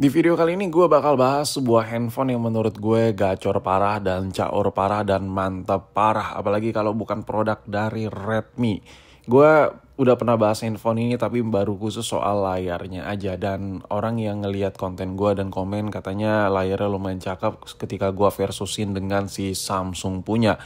Di video kali ini gue bakal bahas sebuah handphone yang menurut gue gacor parah dan caur parah dan mantap parah. Apalagi kalau bukan produk dari Redmi. Gue udah pernah bahas handphone ini tapi baru khusus soal layarnya aja. Dan orang yang ngelihat konten gue dan komen katanya layarnya lumayan cakep ketika gue versusin dengan si Samsung punya.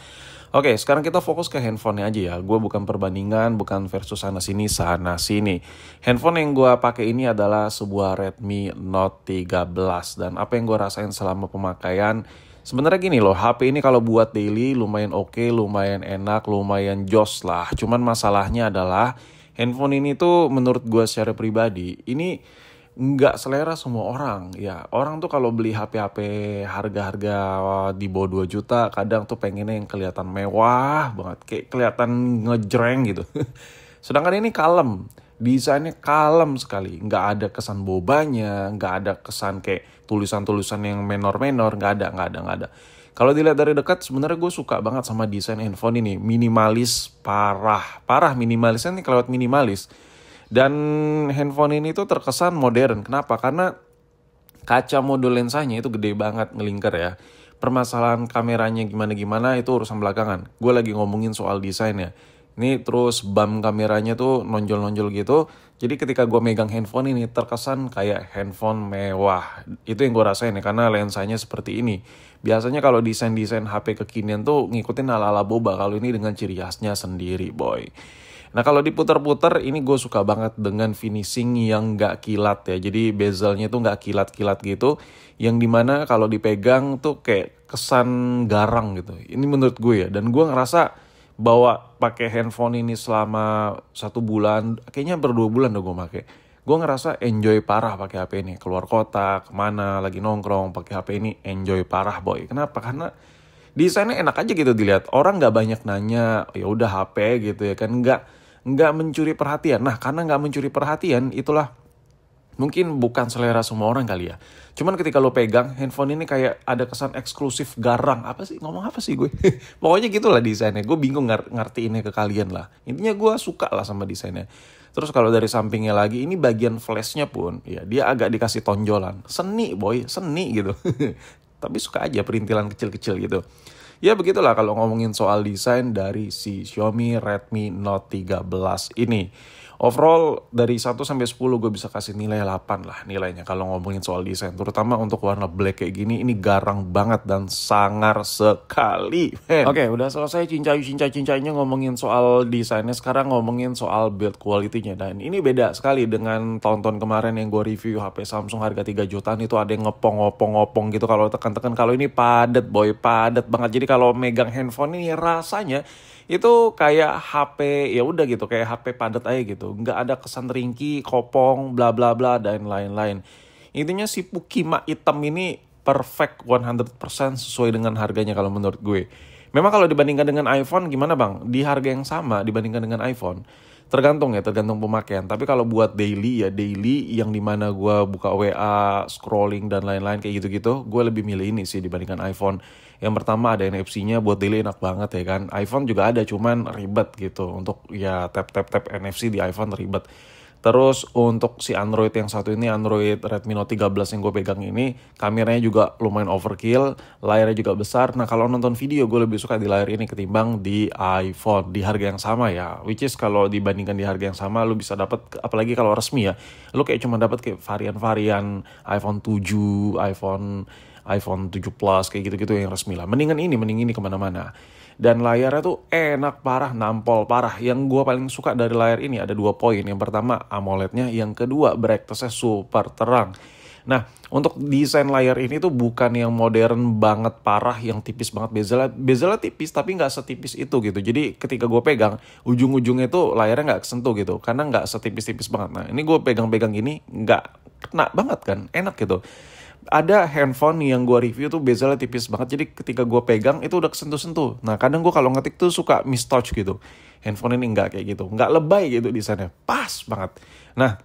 Oke, sekarang kita fokus ke handphonenya aja ya. Gue bukan perbandingan, bukan versus sana sini. Handphone yang gue pakai ini adalah sebuah Redmi Note 13. Dan apa yang gue rasain selama pemakaian, sebenarnya gini loh, HP ini kalau buat daily lumayan oke, lumayan enak, lumayan jos lah. Cuman masalahnya adalah handphone ini tuh menurut gue secara pribadi, ini nggak selera semua orang. Ya, orang tuh kalau beli HP-HP harga-harga di bawah 2 juta, kadang tuh pengennya yang kelihatan mewah banget, kayak kelihatan ngejreng gitu. Sedangkan ini kalem, desainnya kalem sekali, nggak ada kesan bobanya, nggak ada kesan kayak tulisan-tulisan yang menor-menor, nggak ada. Kalau dilihat dari dekat, sebenarnya gue suka banget sama desain handphone ini, minimalis parah minimalisnya nih, kelewat minimalis. Dan handphone ini tuh terkesan modern. Kenapa? Karena kaca modul lensanya itu gede banget ngelingkar ya. Permasalahan kameranya gimana-gimana itu urusan belakangan. Gue lagi ngomongin soal desainnya. Ini terus bump kameranya tuh nonjol-nonjol gitu. Jadi ketika gue megang handphone ini terkesan kayak handphone mewah. Itu yang gue rasain ya, karena lensanya seperti ini. Biasanya kalau desain-desain HP kekinian tuh ngikutin ala-ala boba. Kalau ini dengan ciri khasnya sendiri, boy. Nah, kalau diputar-putar ini gue suka banget dengan finishing yang gak kilat ya. Jadi bezelnya tuh gak kilat-kilat gitu. Yang dimana kalau dipegang tuh kayak kesan garang gitu. Ini menurut gue ya. Dan gue ngerasa bawa pakai handphone ini selama 1 bulan. Kayaknya hampir 2 bulan udah gue pakai. Gue ngerasa enjoy parah pakai HP ini. Keluar kota, kemana, lagi nongkrong pakai HP ini enjoy parah, boy. Kenapa? Karena desainnya enak aja gitu dilihat. Orang gak banyak nanya, ya udah HP gitu ya kan. Nggak mencuri perhatian. Nah, karena nggak mencuri perhatian, itulah mungkin bukan selera semua orang kali ya. Cuman ketika lo pegang, handphone ini kayak ada kesan eksklusif garang. Apa sih? Ngomong apa sih gue? Pokoknya gitulah desainnya. Gue bingung ngertiinnya ke kalian lah. Intinya gue suka lah sama desainnya. Terus kalau dari sampingnya lagi, ini bagian flashnya pun, ya dia agak dikasih tonjolan. Seni boy, seni gitu. Tapi suka aja perintilan kecil-kecil gitu. Ya begitulah kalau ngomongin soal desain dari si Xiaomi Redmi Note 13 ini. Overall dari 1 sampai 10 gue bisa kasih nilai 8 lah nilainya kalau ngomongin soal desain. Terutama untuk warna black kayak gini, ini garang banget dan sangar sekali. Oke, udah selesai cincai-cincainya ngomongin soal desainnya. Sekarang ngomongin soal build quality-nya. Dan ini beda sekali dengan tahun-tahun kemarin yang gue review HP Samsung harga 3 jutaan itu ada yang ngopong-ngopong gitu kalau tekan-tekan. Kalau ini padet boy, padet banget. Jadi kalau megang handphone ini rasanya itu kayak HP ya udah gitu, kayak HP padat aja gitu, nggak ada kesan ringkih, kopong, bla bla bla dan lain-lain. Intinya si Pukima hitam ini perfect 100% sesuai dengan harganya kalau menurut gue. Memang kalau dibandingkan dengan iPhone gimana bang? Di harga yang sama dibandingkan dengan iPhone, tergantung pemakaian. Tapi kalau buat daily ya daily yang dimana gue buka WA, scrolling dan lain-lain kayak gitu-gitu, gue lebih milih ini sih dibandingkan iPhone. Yang pertama ada NFC-nya buat daily enak banget ya kan. iPhone juga ada cuman ribet gitu. Untuk ya tap NFC di iPhone ribet. Terus untuk si Android yang satu ini, Android Redmi Note 13 yang gue pegang ini, kameranya juga lumayan overkill, layarnya juga besar. Nah kalau nonton video gue lebih suka di layar ini ketimbang di iPhone, di harga yang sama ya. Which is kalau dibandingkan di harga yang sama, lu bisa dapat, apalagi kalau resmi ya, lu kayak cuma dapat kayak varian-varian iPhone 7, iPhone 7 Plus, kayak gitu-gitu yang resmi lah. Mending ini kemana-mana. Dan layarnya tuh enak parah, nampol parah. Yang gue paling suka dari layar ini ada 2 poin. Yang pertama AMOLED-nya, yang kedua brightness-nya super terang. Nah, untuk desain layar ini tuh bukan yang modern banget parah, yang tipis banget bezelnya tipis tapi nggak setipis itu gitu. Jadi ketika gue pegang, ujung-ujungnya tuh layarnya nggak kesentuh gitu, karena nggak setipis-tipis banget. Nah, ini gue pegang-pegang gini nggak kena banget kan, enak gitu. Ada handphone yang gue review tuh bezelnya tipis banget, jadi ketika gue pegang itu udah kesentuh-sentuh. Nah kadang gue kalau ngetik tuh suka mistouch gitu. Handphone ini nggak kayak gitu, nggak lebay gitu desainnya, pas banget. Nah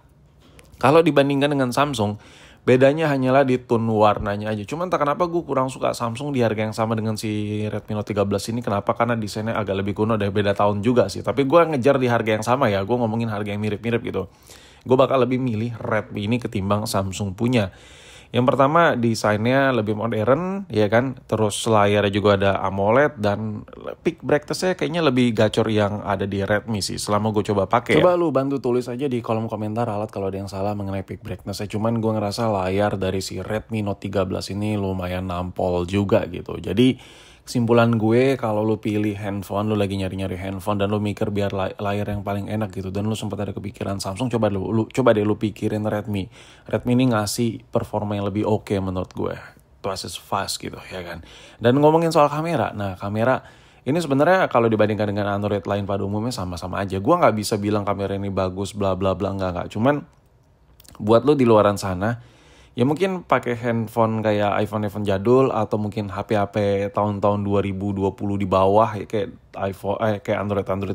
kalau dibandingkan dengan Samsung, bedanya hanyalah di tone warnanya aja. Cuman tak kenapa gue kurang suka Samsung di harga yang sama dengan si Redmi Note 13 ini. Kenapa? Karena desainnya agak lebih kuno, udah beda tahun juga sih. Tapi gue ngejar di harga yang sama ya, gue ngomongin harga yang mirip-mirip gitu. Gue bakal lebih milih Redmi ini ketimbang Samsung punya. Yang pertama desainnya lebih modern, ya kan. Terus layarnya juga ada AMOLED dan peak brightness-nya kayaknya lebih gacor yang ada di Redmi sih. Selama gue coba pakai. Coba lu bantu tulis aja di kolom komentar alat kalau ada yang salah mengenai peak brightness-nya. Cuman gue ngerasa layar dari si Redmi Note 13 ini lumayan nampol juga gitu. Jadi kesimpulan gue kalau lu pilih handphone, lu lagi nyari-nyari handphone dan lu mikir biar layar yang paling enak gitu dan lu sempat ada kepikiran Samsung, coba deh lu pikirin Redmi. Redmi ini ngasih performa yang lebih oke menurut gue. Twice as fast gitu ya kan. Dan ngomongin soal kamera, nah kamera ini sebenarnya kalau dibandingkan dengan Android lain pada umumnya sama-sama aja. Gua nggak bisa bilang kamera ini bagus bla bla bla, nggak. Cuman buat lu di luaran sana ya mungkin pakai handphone kayak iPhone jadul atau mungkin HP-HP tahun-tahun 2020 di bawah ya kayak kayak Android 2018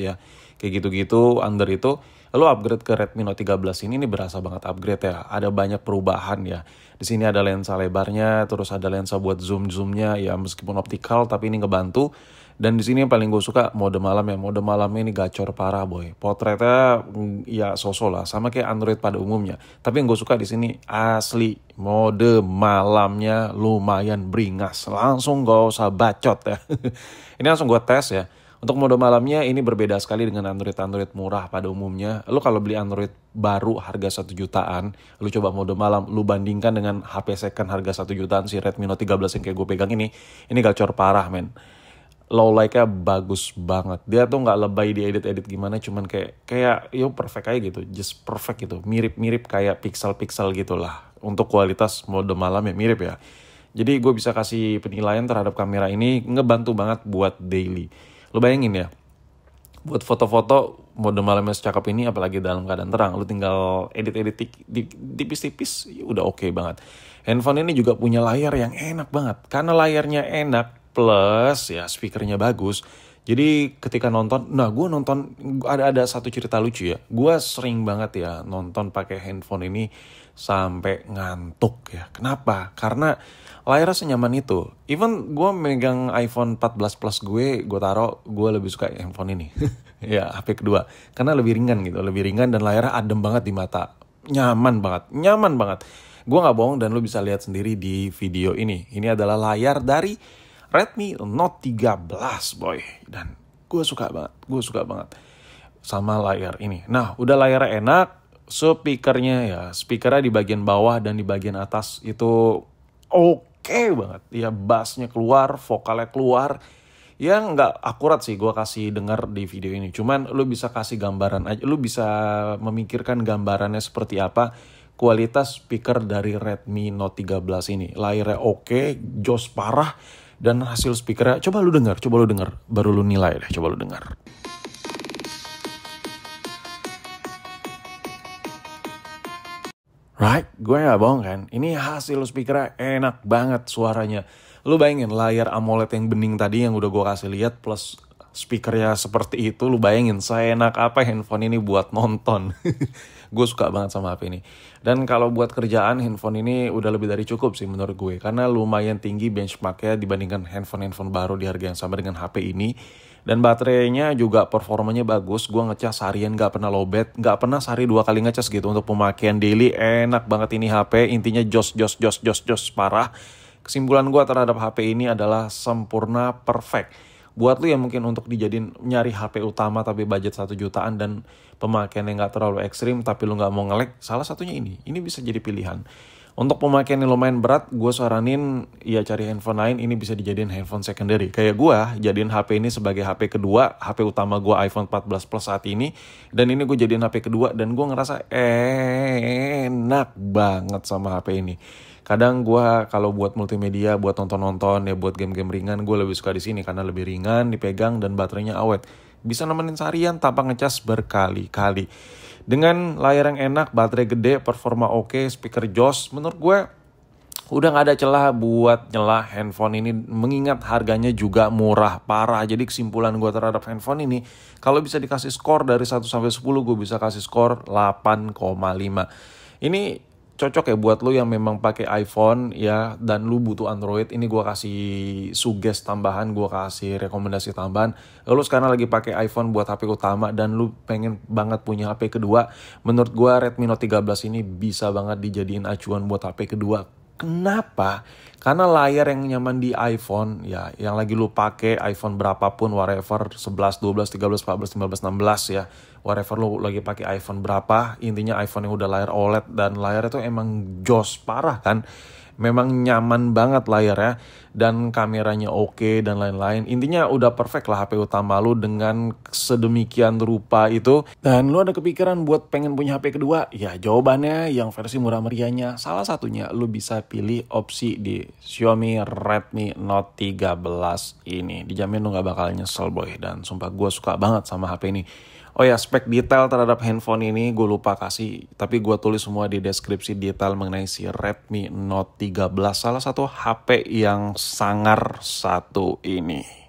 ya. Kayak gitu-gitu under itu lo upgrade ke Redmi Note 13 ini berasa banget upgrade ya. Ada banyak perubahan ya. Di sini ada lensa lebarnya, terus ada lensa buat zoom-zoomnya ya meskipun optikal tapi ini ngebantu. Dan di sini yang paling gue suka mode malam ya. Mode malamnya ini gacor parah boy. Potretnya ya sosok lah sama kayak Android pada umumnya. Tapi yang gue suka di sini asli mode malamnya lumayan beringas. Langsung gak usah bacot ya. Ini langsung gue tes ya. Untuk mode malamnya ini berbeda sekali dengan Android murah pada umumnya. Lu kalau beli Android baru harga 1 jutaan, lu coba mode malam, lu bandingkan dengan HP second harga 1 jutaan si Redmi Note 13 yang kayak gue pegang ini gacor parah men. Low light-nya bagus banget. Dia tuh nggak lebay di edit gimana, cuman kayak yo perfect aja gitu, just perfect gitu. Mirip kayak pixel gitulah. Untuk kualitas mode malam ya mirip ya. Jadi gue bisa kasih penilaian terhadap kamera ini ngebantu banget buat daily. Lo bayangin ya, buat foto-foto mode malamnya secakep ini apalagi dalam keadaan terang, lu tinggal edit tipis-tipis udah oke banget. Handphone ini juga punya layar yang enak banget. Karena layarnya enak plus ya speakernya bagus. Jadi ketika nonton, gue nonton ada satu cerita lucu ya. Gue sering banget ya nonton pakai handphone ini sampai ngantuk ya. Kenapa? Karena layarnya senyaman itu. Even gue megang iPhone 14 Plus gue taruh, gue lebih suka handphone ini. Ya HP kedua. Karena lebih ringan gitu, lebih ringan dan layarnya adem banget di mata. Nyaman banget. Gue gak bohong dan lu bisa lihat sendiri di video ini. Ini adalah layar dari Redmi Note 13 boy. Dan gue suka banget sama layar ini. Nah udah layarnya enak, speakernya di bagian bawah dan di bagian atas itu oke banget. Ya bassnya keluar, vokalnya keluar. Ya nggak akurat sih gue kasih dengar di video ini. Cuman lu bisa kasih gambaran aja, lu bisa memikirkan gambarannya seperti apa kualitas speaker dari Redmi Note 13 ini. Layarnya oke, jos parah. Dan hasil speakernya, coba lu dengar, baru lu nilai deh, coba lu dengar. Right, gue gak bohong kan, ini hasil speakernya enak banget suaranya. Lu bayangin layar AMOLED yang bening tadi yang udah gue kasih lihat plus speakernya seperti itu, lu bayangin seenak apa handphone ini buat nonton. Gue suka banget sama HP ini. Dan kalau buat kerjaan handphone ini udah lebih dari cukup sih menurut gue. Karena lumayan tinggi benchmarknya dibandingkan handphone baru di harga yang sama dengan HP ini. Dan baterainya juga performanya bagus. Gue ngecas harian gak pernah lowbat. Gak pernah sehari 2 kali ngecas gitu. Untuk pemakaian daily enak banget ini HP. Intinya jos parah. Kesimpulan gue terhadap HP ini adalah sempurna perfect. Buat lu yang mungkin untuk dijadiin nyari HP utama tapi budget 1 jutaan dan pemakaiannya nggak terlalu ekstrim tapi lu nggak mau nge-lag, salah satunya ini bisa jadi pilihan. Untuk pemakaian yang lumayan berat, gue saranin ya cari handphone lain, ini bisa dijadiin handphone secondary. Kayak gue jadiin HP ini sebagai HP kedua, HP utama gue iPhone 14 Plus saat ini, dan ini gue jadiin HP kedua dan gue ngerasa enak banget sama HP ini. Kadang gue kalau buat multimedia, buat nonton-nonton ya, buat game-game ringan, gue lebih suka di sini karena lebih ringan, dipegang dan baterainya awet. Bisa nemenin seharian tanpa ngecas berkali-kali. Dengan layar yang enak, baterai gede, performa oke, speaker jos, menurut gue udah gak ada celah buat nyelah handphone ini. Mengingat harganya juga murah parah. Jadi kesimpulan gue terhadap handphone ini, kalau bisa dikasih skor dari 1 sampai 10, gue bisa kasih skor 8,5. Ini cocok ya buat lu yang memang pakai iPhone ya dan lu butuh Android. Ini gua kasih suggest tambahan, gua kasih rekomendasi tambahan. Lu sekarang lagi pakai iPhone buat HP utama dan lu pengen banget punya HP kedua, menurut gua Redmi Note 13 ini bisa banget dijadiin acuan buat HP kedua. Kenapa? Karena layar yang nyaman di iPhone ya, yang lagi lu pakai iPhone berapapun, whatever, 11, 12, 13, 14, 15, 16 ya. Whatever lu lagi pakai iPhone berapa, intinya iPhone yang udah layar OLED dan layar itu emang jos parah kan. Memang nyaman banget layarnya dan kameranya oke dan lain-lain. Intinya udah perfect lah HP utama lu dengan sedemikian rupa itu. Dan lu ada kepikiran buat pengen punya HP kedua? Ya jawabannya yang versi murah meriahnya. Salah satunya lu bisa pilih opsi di Xiaomi Redmi Note 13 ini. Dijamin lu gak bakal nyesel boy. Dan sumpah gue suka banget sama HP ini. Oh ya, spek detail terhadap handphone ini gue lupa kasih. Tapi gue tulis semua di deskripsi detail mengenai si Redmi Note 13. Salah satu HP yang sangar satu ini.